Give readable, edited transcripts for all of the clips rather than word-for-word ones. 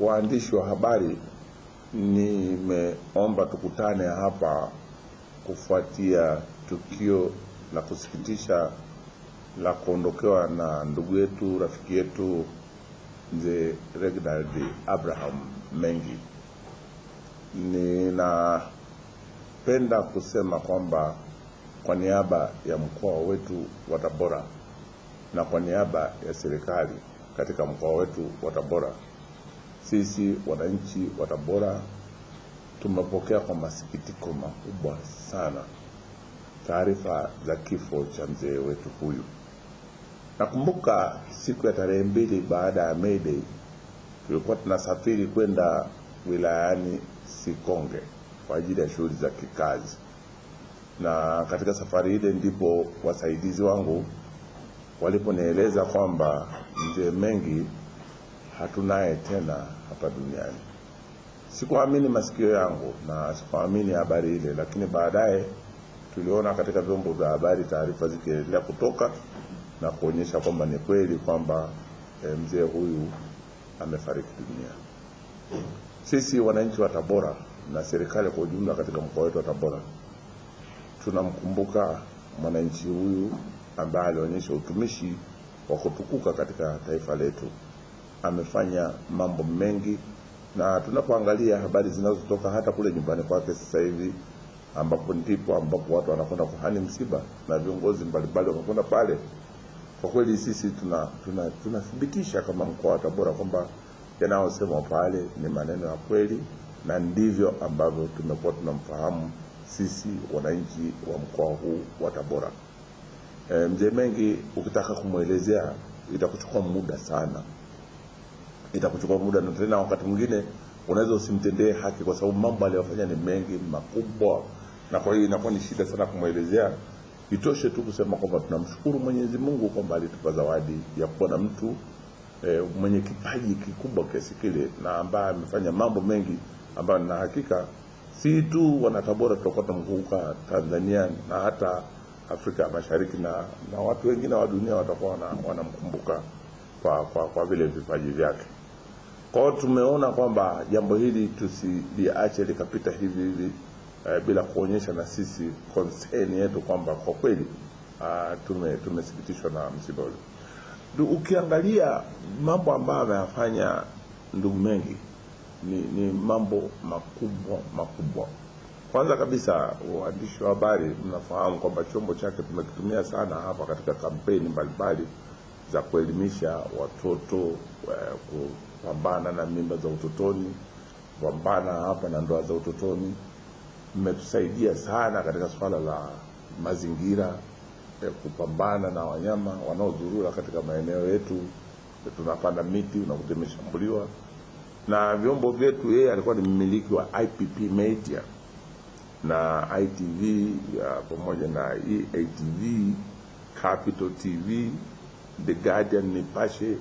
Waandishi wa habari, nimeomba tukutane hapa kufuatia tukio la kusikitisha la kuondokewa na ndugu yetu, rafiki yetu Mzee Reginald Abraham Mengi. Ninapenda kusema kwamba kwa niaba ya mkoa wetu wa Tabora na kwa niaba ya serikali katika mkoa wetu wa Tabora, sisi wananchi wa Tabora tumepokea kwa masikitiko makubwa sana taarifa za kifo cha mzee wetu huyu. Nakumbuka siku ya tarehe 2 baada ya May Day tulikuwa tunasafiri kwenda wilayani Sikonge kwa ajili ya shughuli za kikazi, na katika safari ile ndipo wasaidizi wangu waliponieleza kwamba mzee Mengi hatunaye tena hapa duniani. Sikuamini masikio yangu na sikuamini habari ile, lakini baadaye tuliona katika vyombo vya habari taarifa zikiendelea kutoka na kuonyesha kwamba ni kweli kwamba mzee huyu amefariki dunia. Sisi wananchi wa Tabora na serikali kwa ujumla katika mkoa wetu wa Tabora tunamkumbuka mwananchi huyu ambaye alionyesha utumishi wa kutukuka katika taifa letu. Amefanya mambo mengi, na tunapoangalia habari zinazotoka hata kule nyumbani kwake sasa hivi, ambapo watu wanakwenda kuhani msiba na viongozi mbalimbali wanakwenda pale, kwa kweli sisi tunathibitisha kama mkoa wa Tabora kwamba yanayosema pale ni maneno ya kweli, na ndivyo ambavyo tumekuwa tunamfahamu sisi wananchi wa mkoa huu wa Tabora. Mzee Mengi ukitaka kumuelezea itakuchukua muda sana, na tena wakati mwingine unaweza usimtendee haki, kwa sababu mambo aliyofanya ni mengi makubwa, na kwa hiyo inakuwa ni shida sana kumuelezea. Itoshe tu kusema kwamba tunamshukuru Mwenyezi Mungu kwamba alitupa zawadi ya kuwa na mtu mwenye kipaji kikubwa kiasi kile, na ambaye amefanya mambo mengi ambayo na hakika si tu wana Tabora tutakuwa tunamkumbuka, Tanzania na hata Afrika Mashariki na watu wengine wa dunia watakuwa wanamkumbuka kwa vile vipaji vyake. Kwa hiyo tumeona kwamba jambo hili tusiliache likapita hivi bila kuonyesha na sisi concern yetu kwamba kwa kweli tumesikitishwa na msiba ule. Ukiangalia mambo ambayo ameyafanya ndugu Mengi ni mambo makubwa. Kwanza kabisa, waandishi wa habari mnafahamu kwamba chombo chake tumekitumia sana hapa katika kampeni mbalimbali za kuelimisha watoto, kupambana na mimba za utotoni, kupambana hapa na ndoa za utotoni. Mmetusaidia sana katika swala la mazingira, kupambana na wanyama wanaozurura katika maeneo yetu. Tunapanda miti unakuta imeshambuliwa na vyombo vyetu. Yeye alikuwa ni mmiliki wa IPP Media na ITV pamoja na EATV, Capital TV, The Guardian, Nipashe.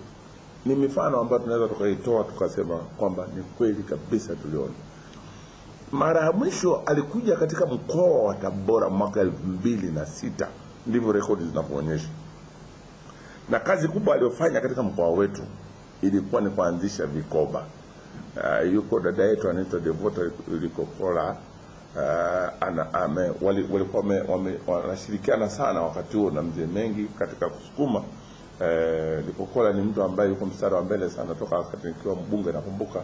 Ni mifano ambayo tunaweza tukaitoa tukasema kwamba ni kweli kabisa tuliona. Mara ya mwisho alikuja katika mkoa wa Tabora mwaka 2006, ndivyo rekodi zinapoonyesha. Na kazi kubwa aliyofanya katika mkoa wetu ilikuwa ni kuanzisha vikoba. Yuko dada yetu anaitwa Devota Likokola, walikuwa wanashirikiana sana wakati huo na mzee Mengi katika kusukuma. Likokola ni mtu ambaye yuko mstari wa mbele sana toka wakati nikiwa mbunge, nakumbuka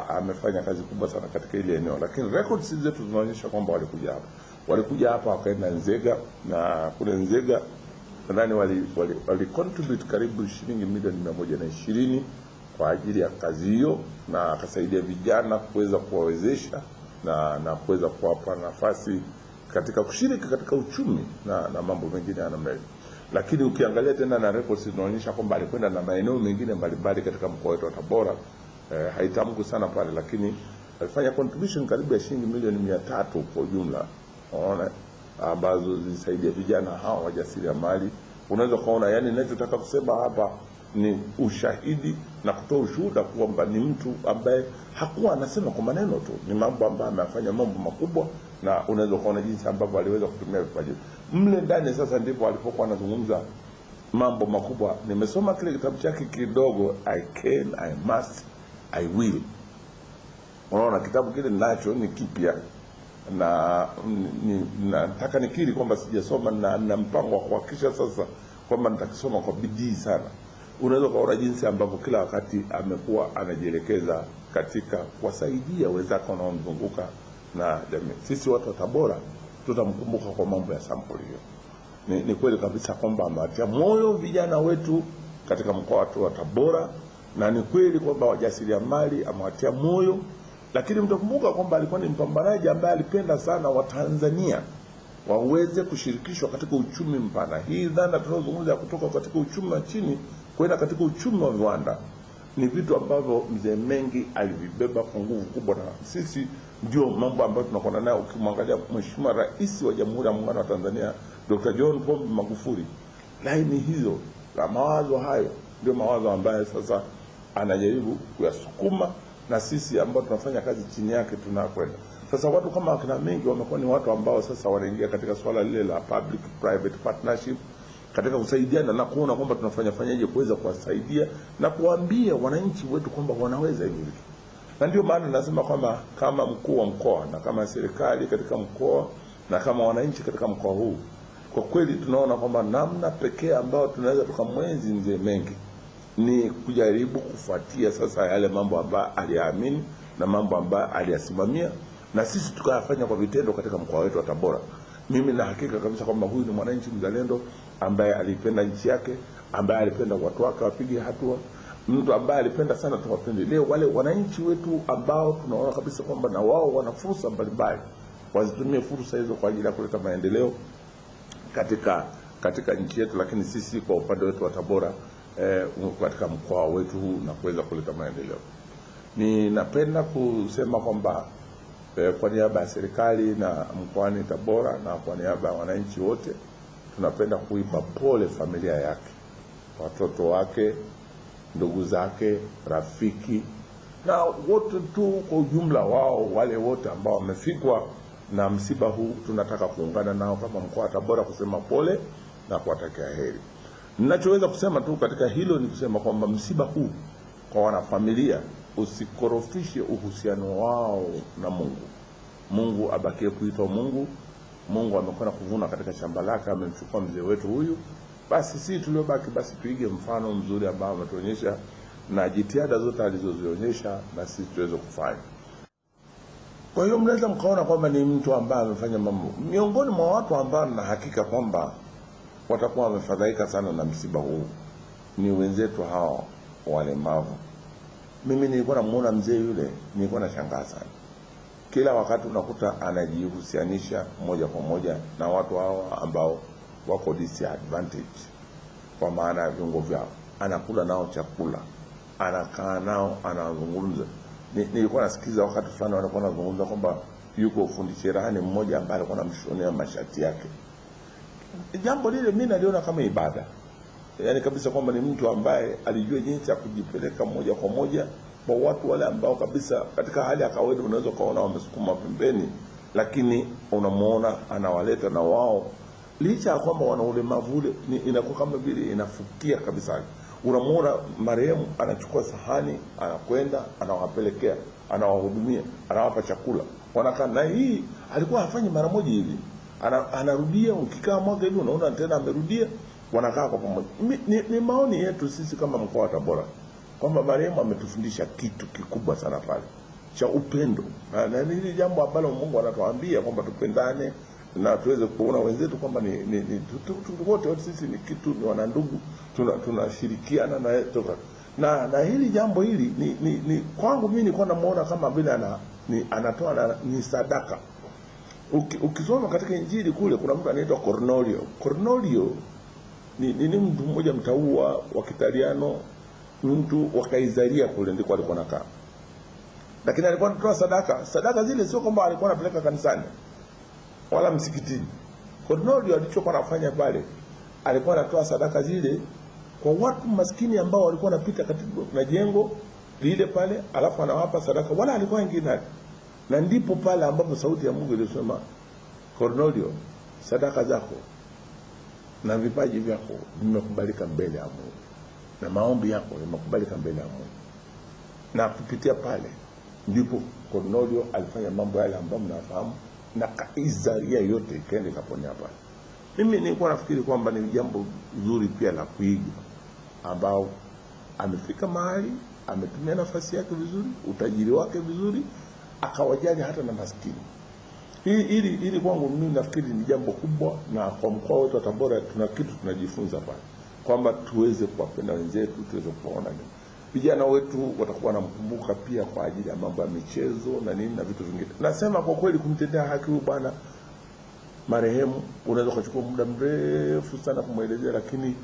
amefanya kazi kubwa sana katika ile eneo. Lakini records zetu zinaonyesha kwamba walikuja hapa wakaenda Nzega, na kule Nzega nadhani wali contribute karibu shilingi milioni 120 kwa ajili ya kazi hiyo, na akasaidia vijana kuweza kuwawezesha na kuweza kuwapa nafasi katika kushiriki katika uchumi na mambo mengine ya namna hiyo. Lakini ukiangalia tena na records zinaonyesha kwamba alikwenda na maeneo mengine mbalimbali katika mkoa wetu wa Tabora. Haitamku sana pale, lakini alifanya contribution karibu ya shilingi milioni 300 kwa jumla, unaona, ambazo zilisaidia vijana hawa wajasiriamali. Unaweza kuona, yani ninachotaka kusema hapa ni ushahidi na kutoa ushuhuda kwamba ni mtu ambaye hakuwa anasema kwa maneno tu, ni mambo ambayo amefanya mambo makubwa, na unaweza kuona jinsi ambavyo aliweza kutumia vipaji mle ndani. Sasa ndipo alipokuwa anazungumza mambo makubwa. Nimesoma kile kitabu chake kidogo, I Must I will. Unaona kitabu kile ninacho ni kipya na nataka nikiri kwamba sijasoma na mpango wa kuhakikisha sasa kwamba nitakisoma kwa bidii sana. Unaweza kuona jinsi ambavyo kila wakati amekuwa anajielekeza katika kuwasaidia wenzake wanaomzunguka na jamii. Sisi watu wa Tabora tutamkumbuka kwa mambo ya sampuli hiyo. Ni kweli kabisa kwamba amewatia moyo vijana wetu katika mkoa wetu wa Tabora, na ni kweli kwamba wajasiriamali amewatia moyo, lakini mtakumbuka kwamba alikuwa ni mpambanaji ambaye alipenda sana Watanzania waweze kushirikishwa katika uchumi mpana. Hii dhana tunazungumza kutoka katika uchumi wa chini kwenda katika uchumi wa viwanda ni vitu ambavyo Mzee Mengi alivibeba kwa nguvu kubwa, na sisi ndio mambo ambayo tunakwenda nayo. Ukimwangalia Mheshimiwa Rais wa Jamhuri ya Muungano wa Tanzania Dr. John Pombe Magufuli, laini hizo na mawazo hayo ndio mawazo ambayo sasa anajaribu kuyasukuma, na sisi ambao tunafanya kazi chini yake tunakwenda. Sasa watu kama akina Mengi wamekuwa ni watu ambao sasa wanaingia katika swala lile la public private partnership, katika kusaidiana na kuona kwamba tunafanyaje kuweza kuwasaidia na kuambia wananchi wetu kwamba wanaweza hivi. Na ndio maana nasema kwamba kama mkuu wa mkoa na kama serikali katika mkoa na kama wananchi katika mkoa huu, kwa kweli tunaona kwamba namna pekee ambayo tunaweza tukamwenzi Mzee Mengi ni kujaribu kufuatia sasa yale mambo ambayo aliamini na mambo ambayo aliyasimamia, na sisi tukayafanya kwa vitendo katika mkoa wetu wa Tabora. Mimi na hakika kabisa kwamba huyu ni mwananchi mzalendo ambaye alipenda nchi yake, ambaye alipenda watu wake wapige hatua, mtu ambaye alipenda sana tuwapende leo wale wananchi wetu ambao tunaona kabisa kwamba na wao wana fursa mbalimbali, wazitumie fursa hizo kwa ajili ya kuleta maendeleo katika nchi yetu, lakini sisi kwa upande wetu wa Tabora katika mkoa wetu huu na kuweza kuleta maendeleo. Ninapenda kusema kwamba kwa niaba ya serikali na mkoani Tabora na kwa niaba ya wananchi wote, tunapenda kuipa pole familia yake, watoto wake, ndugu zake, rafiki na wote tu kwa ujumla wao, wale wote ambao wamefikwa na msiba huu. Tunataka kuungana nao kama mkoa wa Tabora kusema pole na kuwatakia heri. Ninachoweza kusema tu katika hilo ni kusema kwamba msiba huu kwa wanafamilia usikorofishe uhusiano wao na Mungu. Mungu abakie kuitwa Mungu. Mungu amekwenda kuvuna katika shamba lake, amemchukua mzee wetu huyu. Basi sisi tuliobaki basi tuige mfano mzuri ambao ametuonyesha, na jitihada zote alizozionyesha na sisi tuweze kufanya. Kwa hiyo mnaweza mkaona kwamba ni mtu ambaye amefanya mambo. Miongoni mwa watu ambao na hakika kwamba watakuwa wamefadhaika sana na msiba huu ni wenzetu hao walemavu. Mimi nilikuwa namuona mzee yule, nilikuwa nashangaa sana. Kila wakati unakuta anajihusianisha moja kwa moja na watu hao ambao wako disadvantage kwa maana ya viungo vyao. Anakula nao chakula, anakaa nao, anazungumza. Nilikuwa nasikiza wakati fulani walikuwa wanazungumza kwamba yuko fundi cherehani mmoja ambaye alikuwa anamshonea mashati yake. Jambo lile mimi naliona kama ibada. Yaani kabisa kwamba ni mtu ambaye alijua jinsi ya kujipeleka moja kwa moja kwa watu wale ambao kabisa katika hali ya kawaida unaweza kuona wamesukuma pembeni, lakini unamuona anawaleta na wao licha ya kwamba wana ulemavu ule, inakuwa kama vile inafukia kabisa. Unamuona marehemu anachukua sahani, anakwenda, anawapelekea, anawahudumia, anawapa chakula. Wanakaa na hii alikuwa hafanyi mara moja hivi. Anarudia, ukikaa mwaka hivi unaona tena amerudia, wanakaa kwa pamoja. Ni maoni yetu sisi kama mkoa wa Tabora kwamba marehemu ametufundisha kitu kikubwa sana pale cha upendo, na hili jambo ambalo Mungu anatuambia kwamba tupendane na tuweze kuona wenzetu kwamba ni wote sisi ni kitu, ni wanandugu, tunashirikiana na hili jambo hili ni kwangu mimi nilikuwa namuona kama vile anatoa ni sadaka. Ukisoma katika Injili kule kuna mtu anaitwa Cornelio. Cornelio ni mtu mmoja mtaua wa Kitaliano, mtu wa Kaisaria kule ndiko alikuwa anakaa. Lakini alikuwa anatoa sadaka. Sadaka zile sio kwamba alikuwa anapeleka kanisani wala msikitini. Cornelio alichokuwa anafanya pale, alikuwa anatoa sadaka zile kwa watu maskini ambao walikuwa wanapita katika na jengo lile pale, alafu anawapa sadaka, wala alikuwa ingine. Na ndipo pale ambapo sauti ya Mungu ilisema, Cornelio, sadaka zako na vipaji vyako vimekubalika mbele ya Mungu, na maombi yako yamekubalika mbele ya Mungu. na kupitia pale ndipo Cornelio alifanya mambo yale ambayo mnafahamu, na Kaisaria yote ikaenda kaponea pale. Mimi nilikuwa nafikiri kwamba ni jambo zuri pia la kuiga, ambao amefika mahali ametumia nafasi yake vizuri, utajiri wake vizuri, akawajali hata na maskini. Hili kwangu mimi nafikiri ni jambo kubwa, na kwa mkoa wetu wa Tabora tuna kitu tunajifunza pale, kwamba tuweze kuwapenda wenzetu, tuweze kuwaona vijana wetu watakuwa wanamkumbuka pia kwa ajili ya mambo ya michezo na nini na vitu vingine. Nasema kwa kweli, kumtendea haki huyu bwana marehemu unaweza kuchukua muda mrefu sana kumwelezea, lakini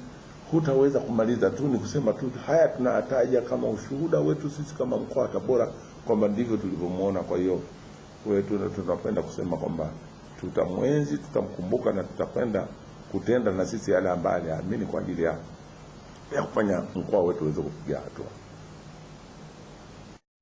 hutaweza kumaliza. Tu ni kusema tu haya tunataja kama ushuhuda wetu sisi kama mkoa wa Tabora kwamba ndivyo tulivyomuona. Kwa hiyo wetu tunapenda kusema kwamba tutamwenzi, tutamkumbuka, na tutakwenda kutenda na sisi yale ambayo aliamini kwa ajili ya kufanya mkoa wetu uweze kupiga hatua.